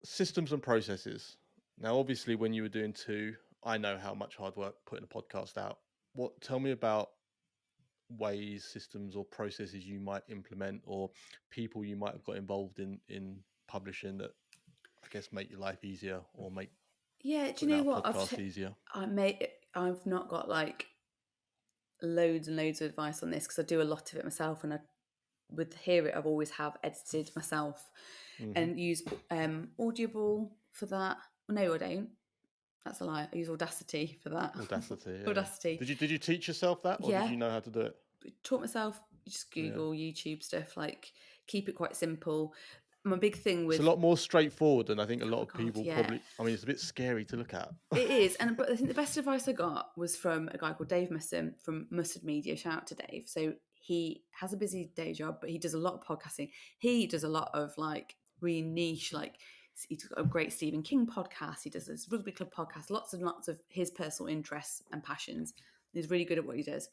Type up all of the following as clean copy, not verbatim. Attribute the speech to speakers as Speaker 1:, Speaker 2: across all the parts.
Speaker 1: systems and processes. Now, obviously, when you were doing two, I know how much hard work putting a podcast out. Tell me about ways, systems, or processes you might implement, or people you might have got involved in publishing that I guess make your life easier or make
Speaker 2: Yeah, do
Speaker 1: putting
Speaker 2: you know
Speaker 1: out a
Speaker 2: what?
Speaker 1: podcast easier.
Speaker 2: I've not got like loads and loads of advice on this because I do a lot of it myself, and I with Hear It, I've always have edited myself
Speaker 1: Hmm.
Speaker 2: and use Audible for that. Well, no, I don't. That's a lie. I use Audacity for that.
Speaker 1: Audacity, yeah.
Speaker 2: Audacity.
Speaker 1: Did you teach yourself that, or did
Speaker 2: Yeah,
Speaker 1: you know how to do it?
Speaker 2: taught myself. Just
Speaker 1: Yeah.
Speaker 2: Google, YouTube stuff. Like keep it quite simple. My big thing
Speaker 1: It's a
Speaker 2: with
Speaker 1: lot more straightforward than I think a lot
Speaker 2: oh
Speaker 1: of
Speaker 2: god,
Speaker 1: people
Speaker 2: yeah,
Speaker 1: probably. I mean, it's a bit scary to look at.
Speaker 2: it is. And but I think the best advice I got was from a guy called Dave Musson from Mustard Media. Shout out to Dave. So he has a busy day job, but he does a lot of podcasting. He does a lot of like really niche, like he's got a great Stephen King podcast. He does this rugby club podcast, lots and lots of his personal interests and passions. He's really good at what he does.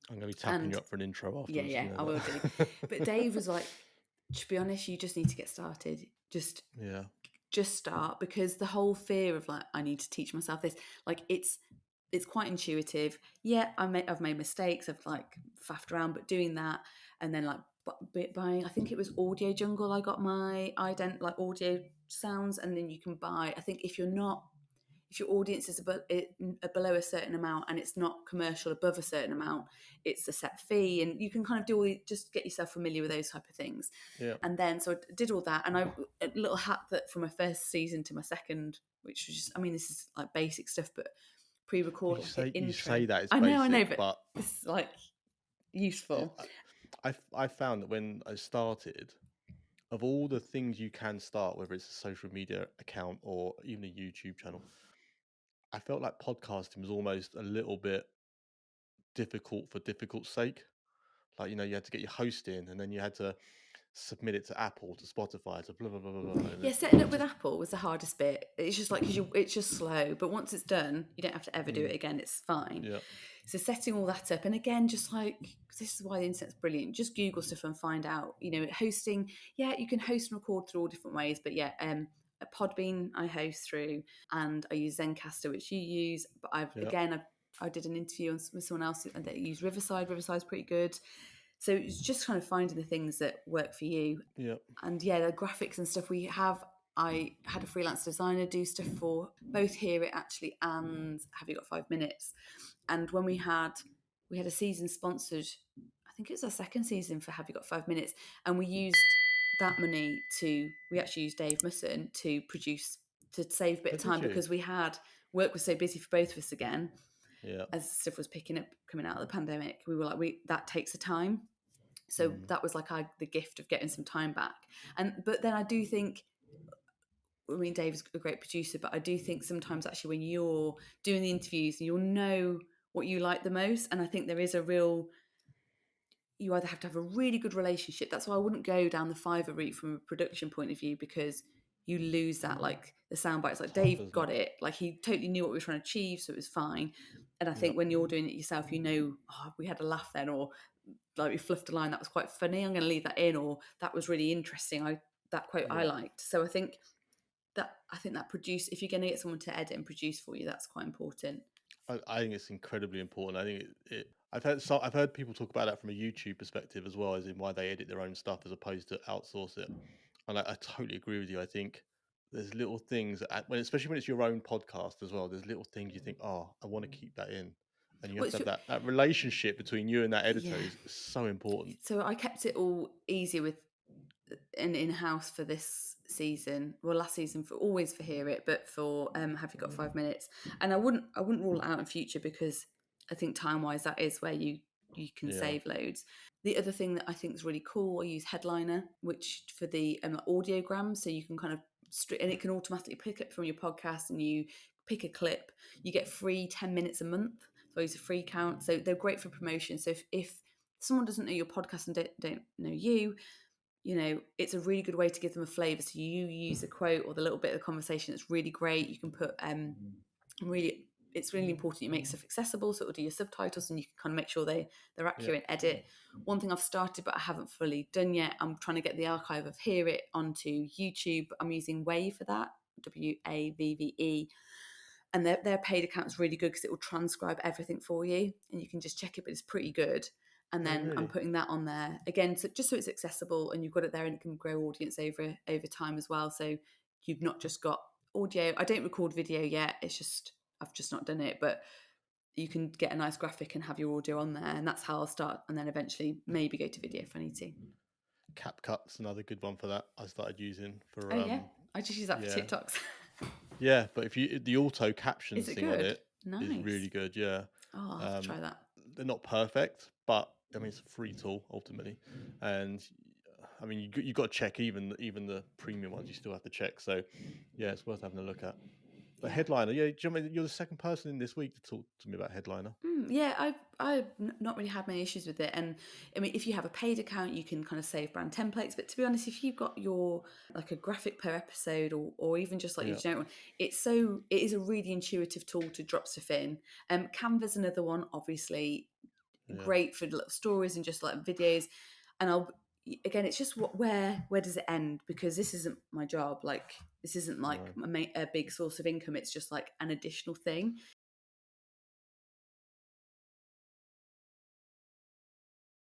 Speaker 1: I'm going to be tapping you
Speaker 2: And
Speaker 1: up for an intro
Speaker 2: yeah,
Speaker 1: afterwards. You
Speaker 2: yeah,
Speaker 1: know
Speaker 2: I will do. But
Speaker 1: that.
Speaker 2: Dave was like, to be honest, you just need to get started.
Speaker 1: Yeah.
Speaker 2: Just start, because the whole fear of like I need to teach myself this, like it's quite intuitive. Yeah, I've made mistakes. I've like faffed around, but doing that and then like buying, I think it was Audio Jungle. I got my like audio sounds, and then you can buy. I think if your audience is below a certain amount and it's not commercial above a certain amount, it's a set fee, and you can kind of just get yourself familiar with those type of things.
Speaker 1: Yeah.
Speaker 2: And then so I did all that, and I a little hack that from my first season to my second, which was just, I mean, this is like basic stuff, but pre-record like an
Speaker 1: You
Speaker 2: intro.
Speaker 1: say that it's
Speaker 2: I know,
Speaker 1: basic,
Speaker 2: but
Speaker 1: but
Speaker 2: it's like
Speaker 1: it,
Speaker 2: useful.
Speaker 1: I found that when I started, of all the things you can start, whether it's a social media account or even a YouTube channel, I felt like podcasting was almost a little bit difficult for difficult sake. Like, you had to get your host in, and then you had to submit it to Apple, to Spotify, to blah blah blah blah blah. And
Speaker 2: Yeah,
Speaker 1: it
Speaker 2: setting up with
Speaker 1: just
Speaker 2: Apple was the hardest bit. It's just like because it's just slow, but once it's done, you don't have to ever do
Speaker 1: mm,
Speaker 2: it again. It's fine.
Speaker 1: yeah,
Speaker 2: So setting all that up, and again, just like 'cause this is why the internet's brilliant. Just Google stuff and find out. Hosting. Yeah, you can host and record through all different ways, but yeah, a Podbean I host through, and I use Zencaster, which you use. But
Speaker 1: yeah,
Speaker 2: I did an interview with someone else that used Riverside. Riverside's pretty good. So it's just kind of finding the things that work for you.
Speaker 1: yeah.
Speaker 2: And yeah, the graphics and stuff we have. I had a freelance designer do stuff for both Hear It actually and Have You Got 5 Minutes. And when we had a season sponsored, I think it was our second season for Have You Got 5 Minutes, and we used that money we actually used Dave Musson to save a bit
Speaker 1: Oh,
Speaker 2: of
Speaker 1: did
Speaker 2: time
Speaker 1: you?
Speaker 2: because work was so busy for both of us again
Speaker 1: Yeah.
Speaker 2: as stuff was picking up coming out of the pandemic. We were like, that takes a time. So
Speaker 1: Mm.
Speaker 2: that was like the gift of getting some time back. But then I do think, I mean, Dave's a great producer, but I do think sometimes actually when you're doing the interviews, you'll know what you like the most. And I think there is you either have to have a really good relationship. That's why I wouldn't go down the Fiverr route from a production point of view, because you lose that, like the sound bites. Like
Speaker 1: It's hard,
Speaker 2: Dave
Speaker 1: isn't it?
Speaker 2: got it, like he totally knew what we were trying to achieve, so it was fine. And I
Speaker 1: Yeah.
Speaker 2: think when you're doing it yourself, we had a laugh then, or like we fluffed a line that was quite funny. I'm going to leave that in, or that was really interesting. That quote I
Speaker 1: Yeah.
Speaker 2: liked. So I think that produce, if you're going to get someone to edit and produce for you, that's quite important.
Speaker 1: I think it's incredibly important. I think I've heard people talk about that from a YouTube perspective as well, as in why they edit their own stuff as opposed to outsource it. And I totally agree with you. I think there's little things especially when it's your own podcast as well. There's little things you think, oh, I want to keep that in, and you have
Speaker 2: Well,
Speaker 1: to have that relationship between you and that editor
Speaker 2: yeah.
Speaker 1: is so important.
Speaker 2: So I kept it all easy with an in-house for this season, well last season, for always for Hear It, but for Have You Got 5 Minutes. And I wouldn't rule it out in future, because I think time-wise that is where you can
Speaker 1: Yeah.
Speaker 2: save loads. The other thing that I think is really cool, I use Headliner, which for the audiogram, so you can kind of and it can automatically pick up from your podcast, and you pick a clip, you get free 10 minutes a month. So I use a free count, so they're great for promotion. So if someone doesn't know your podcast and don't know you, it's a really good way to give them a flavour. So you use a quote or the little bit of the conversation that's really great. You can put it's really important you make stuff accessible, so it'll do your subtitles, and you can kind of make sure they're
Speaker 1: Yeah.
Speaker 2: accurate and edit. One thing I've started but I haven't fully done yet, I'm trying to get the archive of Hear It onto YouTube. I'm using Wave for that. WAVVE, and their paid account is really good because it will transcribe everything for you, and you can just check it, but it's pretty good. And
Speaker 1: Oh,
Speaker 2: then I'm
Speaker 1: really?
Speaker 2: putting that on there again, so just so it's accessible and you've got it there, and it can grow audience over time as well. So you've not just got audio. I don't record video yet. It's just I've just not done it, but you can get a nice graphic and have your audio on there, and that's how I'll start, and then eventually maybe go to video if I need to.
Speaker 1: CapCut's another good one for that. I started using for
Speaker 2: Oh yeah, I just use that for
Speaker 1: yeah,
Speaker 2: TikToks.
Speaker 1: yeah. But if you the auto captions
Speaker 2: Is it
Speaker 1: thing on
Speaker 2: good?
Speaker 1: it is
Speaker 2: Nice.
Speaker 1: really good. Yeah,
Speaker 2: Oh, I'll have to try that.
Speaker 1: they're not perfect, but I mean it's a free tool ultimately, and I mean you got to check even the premium ones. You still have to check. So yeah, it's worth having a look at. But
Speaker 2: Yeah.
Speaker 1: Headliner, yeah, do you know, you're the second person in this week to talk to me about Headliner.
Speaker 2: Yeah, I've not really had many issues with it, and I mean, if you have a paid account, you can kind of save brand templates. But to be honest, if you've got your like a graphic per episode, or even just like your
Speaker 1: Yeah,
Speaker 2: generic one, it is a really intuitive tool to drop stuff in. Canva's another one, obviously
Speaker 1: yeah,
Speaker 2: great for little stories and just like videos. And I'll again, it's just where does it end? Because this isn't my job. Like this isn't like
Speaker 1: no,
Speaker 2: a big source of income. It's just like an additional thing.